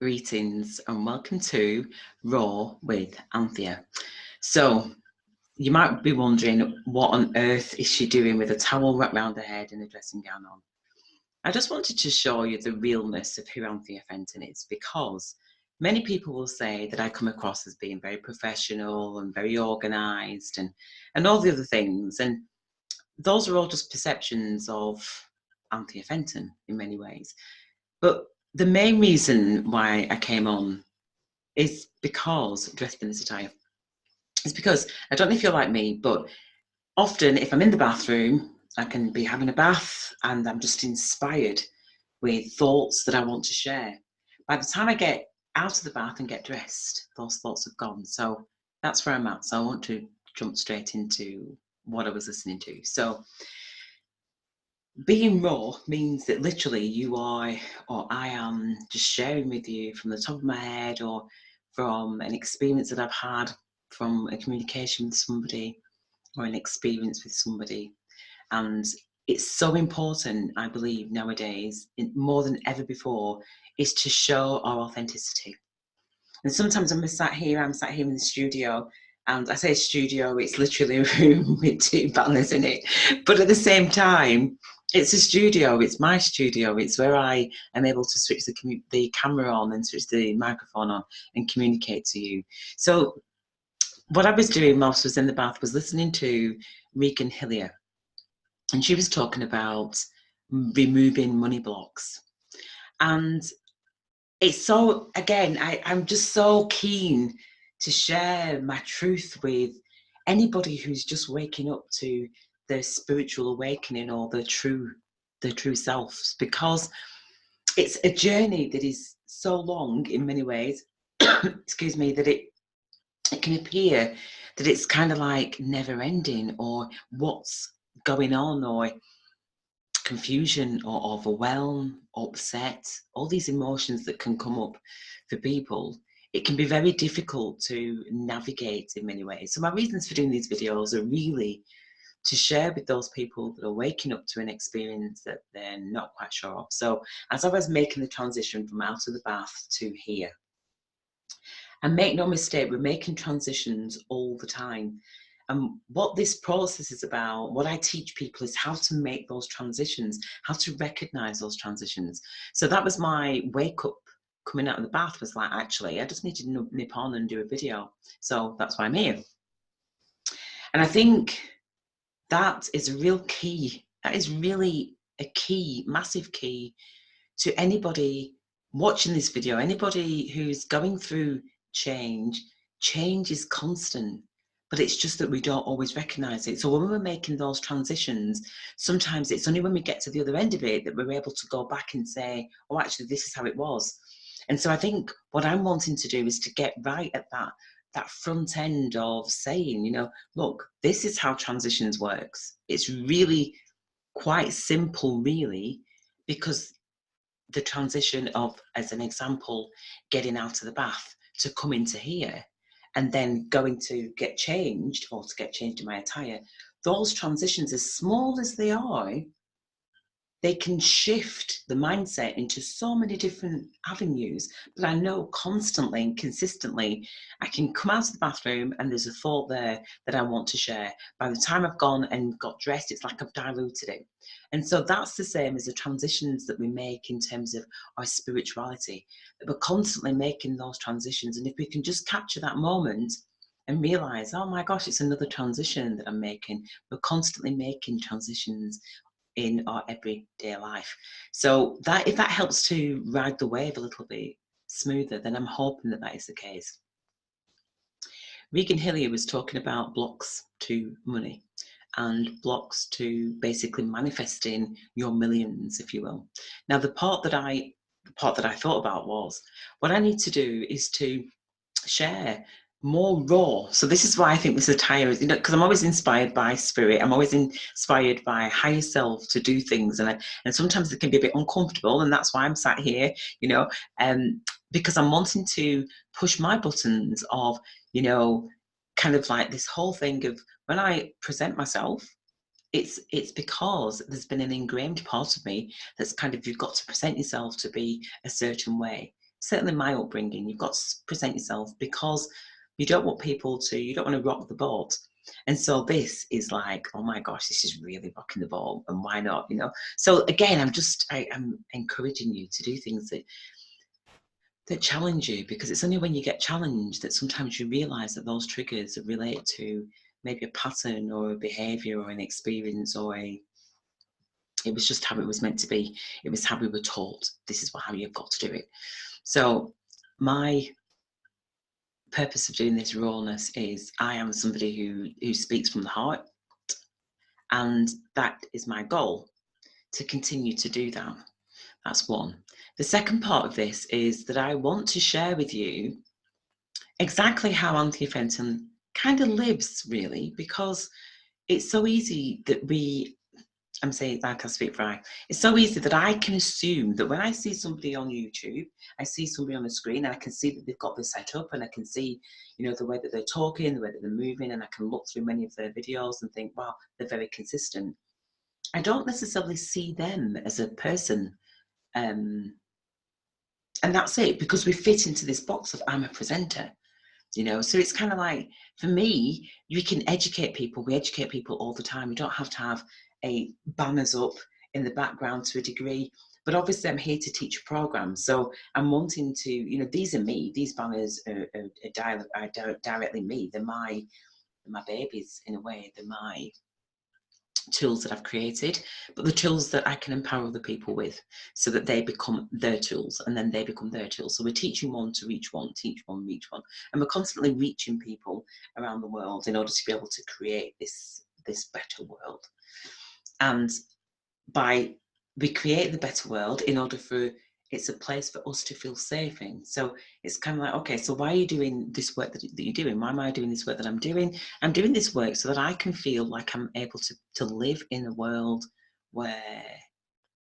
Greetings and welcome to Raw with Anthea. So you might be wondering, what on earth is she doing with a towel wrapped around her head and a dressing gown on? I just wanted to show you the realness of who Anthea Fenton is, because many people will say that I come across as being very professional and very organised and all the other things, and those are all just perceptions of Anthea Fenton in many ways. But the main reason why I came on is because dressed in this attire. It's because, I don't know if you're like me, but often if I'm in the bathroom, I can be having a bath and I'm just inspired with thoughts that I want to share. By the time I get out of the bath and get dressed, those thoughts have gone. So that's where I'm at. So I want to jump straight into what I was listening to. So being raw means that literally you are, or I am, just sharing with you from the top of my head or from an experience that I've had, from a communication with somebody or an experience with somebody. And it's so important, I believe, nowadays, more than ever before, is to show our authenticity. And sometimes I'm sat here in the studio, and I say studio, it's literally a room with two banners in it. But at the same time, it's a studio, it's my studio, it's where I am able to switch the camera on and switch the microphone on and communicate to you. So what I was doing whilst I was in the bath was listening to Regan Hillier, and she was talking about removing money blocks. And it's so, again, I'm just so keen to share my truth with anybody who's just waking up to their spiritual awakening or their true selves, because it's a journey that is so long in many ways, excuse me, that it can appear that it's kind of like never ending, or what's going on, or confusion or overwhelm, upset, all these emotions that can come up for people. It can be very difficult to navigate in many ways. So my reasons for doing these videos are really to share with those people that are waking up to an experience that they're not quite sure of. So as I was making the transition from out of the bath to here, and make no mistake, we're making transitions all the time. And what this process is about, what I teach people, is how to make those transitions, how to recognize those transitions. So that was my wake up coming out of the bath, was like, actually, I just need to nip on and do a video. So that's why I'm here. And I think that is a real key. That is really a key, massive key to anybody watching this video, anybody who's going through change. Change is constant, but it's just that we don't always recognize it. So when we're making those transitions, sometimes it's only when we get to the other end of it that we're able to go back and say, oh, actually, this is how it was. And so I think what I'm wanting to do is to get right at that front end of saying, you know, look, this is how transitions works. It's really quite simple, really, because the transition of, as an example, getting out of the bath to come into here and then going to get changed, or to get changed in my attire, those transitions, as small as they are, they can shift the mindset into so many different avenues. But I know constantly and consistently, I can come out of the bathroom and there's a thought there that I want to share. By the time I've gone and got dressed, it's like I've diluted it. And so that's the same as the transitions that we make in terms of our spirituality, that we're constantly making those transitions. And if we can just capture that moment and realize, oh my gosh, it's another transition that I'm making. We're constantly making transitions in our everyday life. So that, if that helps to ride the wave a little bit smoother, then I'm hoping that that is the case. Regan Hillier was talking about blocks to money and blocks to basically manifesting your millions, if you will. Now, the part that I thought about was, what I need to do is to share more raw. So this is why I think this attire is, you know, because I'm always inspired by spirit. I'm always inspired by higher self to do things, and sometimes it can be a bit uncomfortable, and that's why I'm sat here, you know, because I'm wanting to push my buttons of, you know, kind of like this whole thing of, when I present myself, it's because there's been an ingrained part of me that's kind of, you've got to present yourself to be a certain way, certainly my upbringing, you've got to present yourself, because you don't want people to, you don't want to rock the boat. And so this is like, oh my gosh, this is really rocking the boat, and why not, you know? So again, I'm encouraging you to do things that challenge you, because it's only when you get challenged that sometimes you realize that those triggers relate to maybe a pattern or a behavior or an experience, or it was just how it was meant to be. It was how we were taught. This is how you've got to do it. So my purpose of doing this rawness is, I am somebody who speaks from the heart, and that is my goal, to continue to do that. That's one. The second part of this is that I want to share with you exactly how Anthea Fenton kind of lives, really, because it's so easy that I'm saying, like I speak for I, it's so easy that I can assume that when I see somebody on YouTube, I see somebody on the screen, and I can see that they've got this set up, and I can see, you know, the way that they're talking, the way that they're moving, and I can look through many of their videos and think, wow, they're very consistent. I don't necessarily see them as a person. And that's it, because we fit into this box of, I'm a presenter. You know, so it's kind of like, for me, you can educate people. We educate people all the time. You don't have to have a banners up in the background to a degree, but obviously I'm here to teach a program. So I'm wanting to, you know, these are me. These banners are directly me. They're my babies in a way. They're my tools that I've created, but the tools that I can empower other people with, so that they become their tools, and then they become their tools. So we're teaching one to reach one, teach one, reach one, and we're constantly reaching people around the world in order to be able to create this better world. And we create the better world in order for, it's a place for us to feel safe in. So it's kind of like, okay, so why are you doing this work that you're doing? Why am I doing this work that I'm doing? I'm doing this work so that I can feel like I'm able to live in a world where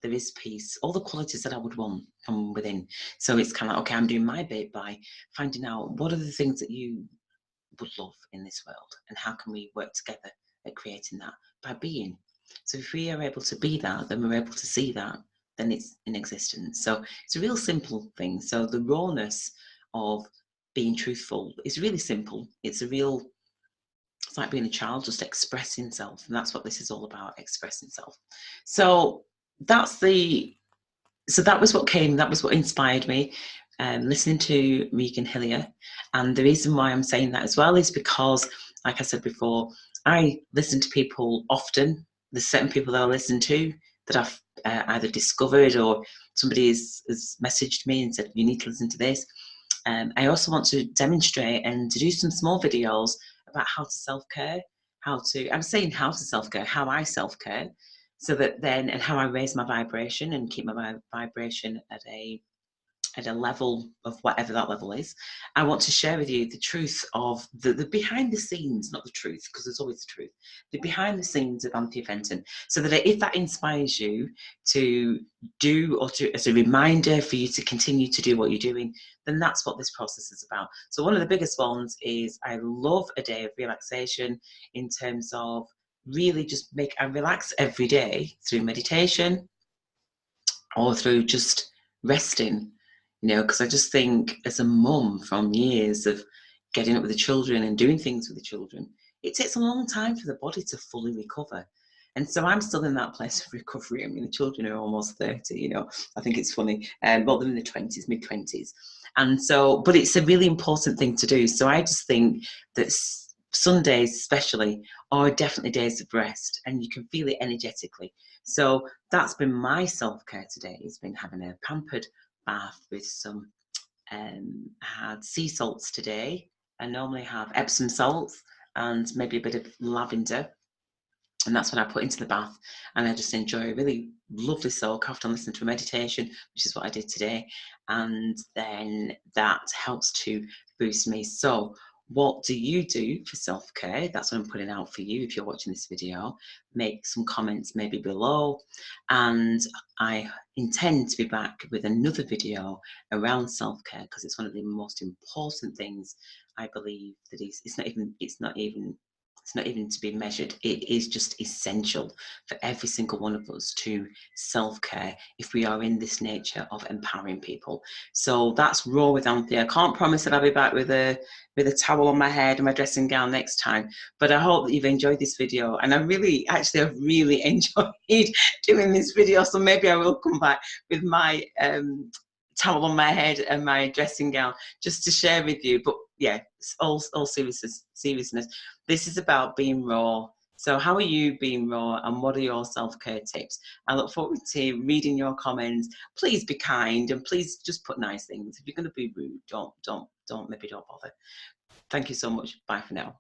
there is peace, all the qualities that I would want from within. So it's kind of like, okay, I'm doing my bit by finding out what are the things that you would love in this world, and how can we work together at creating that by being. So if we are able to be that, then we're able to see that, then it's in existence. So it's a real simple thing. So the rawness of being truthful is really simple. It's like being a child, just expressing self. And that's what this is all about, expressing self. So that was what inspired me, listening to Regan Hillier. And the reason why I'm saying that as well is because, like I said before, I listen to people often. There's certain people that I listen to that I've either discovered, or somebody has messaged me and said, you need to listen to this. I also want to demonstrate and to do some small videos about how to self-care, how to self-care, how I self-care, so that then, and how I raise my vibration and keep my vibration at a level of whatever that level is. I want to share with you the truth of the behind the scenes, not the truth, because there's always the truth, the behind the scenes of Anthea Fenton, so that if that inspires you to do, or to, as a reminder for you to continue to do what you're doing, then that's what this process is about. So one of the biggest ones is, I love a day of relaxation, in terms of really just I relax every day through meditation, or through just resting, you know, because I just think, as a mum from years of getting up with the children and doing things with the children, it takes a long time for the body to fully recover. And so I'm still in that place of recovery. I mean, the children are almost 30, you know. I think it's funny. Well, they're in the 20s, mid-20s. And so, but it's a really important thing to do. So I just think that Sundays especially are definitely days of rest, and you can feel it energetically. So that's been my self-care today. It's been having a pampered bath with some, I had sea salts today. I normally have Epsom salts and maybe a bit of lavender, and that's what I put into the bath, and I just enjoy a really lovely soak after listening to a meditation, which is what I did today, and then that helps to boost me. So what do you do for self-care? That's what I'm putting out for you. If you're watching this video, make some comments maybe below, and I intend to be back with another video around self-care, because it's one of the most important things I believe that it's not even It's not even to be measured. It is just essential for every single one of us to self-care if we are in this nature of empowering people. So that's Raw with Anthea. I can't promise that I'll be back with a towel on my head and my dressing gown next time, but I hope that you've enjoyed this video. And I've really enjoyed doing this video. So maybe I will come back with my towel on my head and my dressing gown just to share with you. But yeah, all seriousness, this is about being raw. So how are you being raw, and what are your self-care tips? I look forward to reading your comments. Please be kind, and please just put nice things. If you're going to be rude, don't bother. Thank you so much. Bye for now.